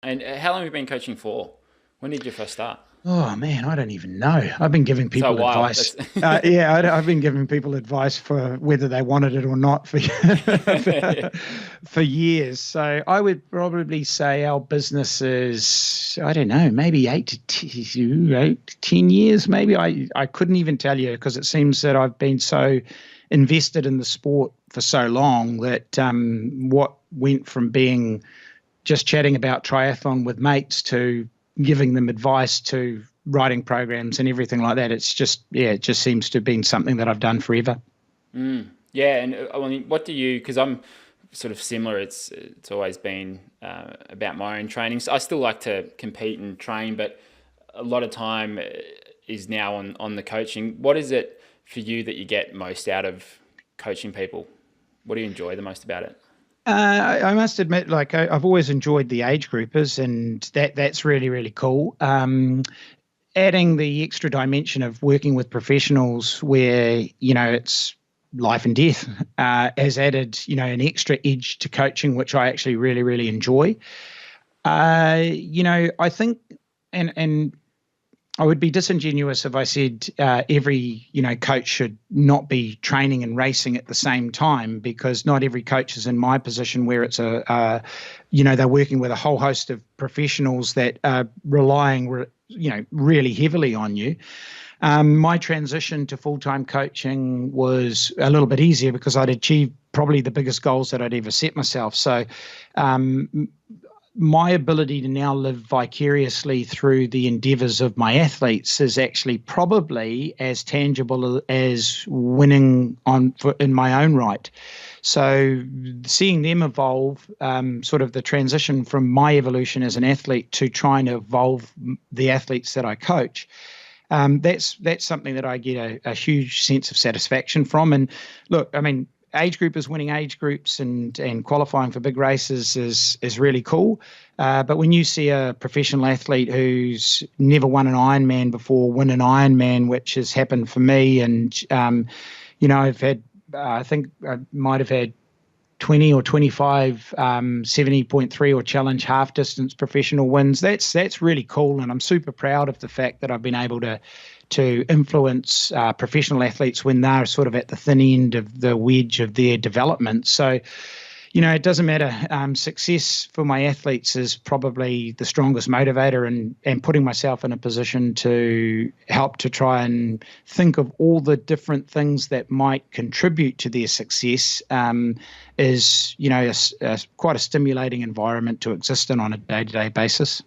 And how long have you been coaching for? When did you first start? Oh man, I don't even know. I've been giving So a people while. advice. I've been giving people advice for whether they wanted it or not for for years. So I would probably say our business is, I don't know, maybe 8 to 10 years. Maybe I couldn't even tell you because it seems that I've been so invested in the sport for so long that what went from being just chatting about triathlon with mates to giving them advice to writing programs and everything like that. It's just, yeah, it just seems to have been something that I've done forever. Yeah, and I mean, what do you? Because I'm sort of similar. It's always been about my own training. So I still like to compete and train, but a lot of time is now on the coaching. What is it for you that you get most out of coaching people? What do you enjoy the most about it? I must admit, like I've always enjoyed the age groupers, and that's really really cool. Adding the extra dimension of working with professionals, where it's life and death, has added an extra edge to coaching, which I actually really really enjoy. I think, and I would be disingenuous if I said every coach should not be training and racing at the same time, because not every coach is in my position where it's they're working with a whole host of professionals that are relying really heavily on you. My transition to full-time coaching was a little bit easier because I'd achieved probably the biggest goals that I'd ever set myself. So my ability to now live vicariously through the endeavors of my athletes is actually probably as tangible as winning in my own right. So seeing them evolve, sort of the transition from my evolution as an athlete to trying to evolve the athletes that I coach, that's something that I get a huge sense of satisfaction from. And look, I mean, age groupers winning age groups and qualifying for big races is really cool. But when you see a professional athlete who's never won an Ironman before win an Ironman, which has happened for me, and I've had, I think I might have had 20 or 25 70.3 or challenge half distance professional wins. That's really cool, and I'm super proud of the fact that I've been able to influence professional athletes when they're sort of at the thin end of the wedge of their development. So it doesn't matter. Success for my athletes is probably the strongest motivator, and putting myself in a position to help to try and think of all the different things that might contribute to their success is, quite a stimulating environment to exist in on a day-to-day basis.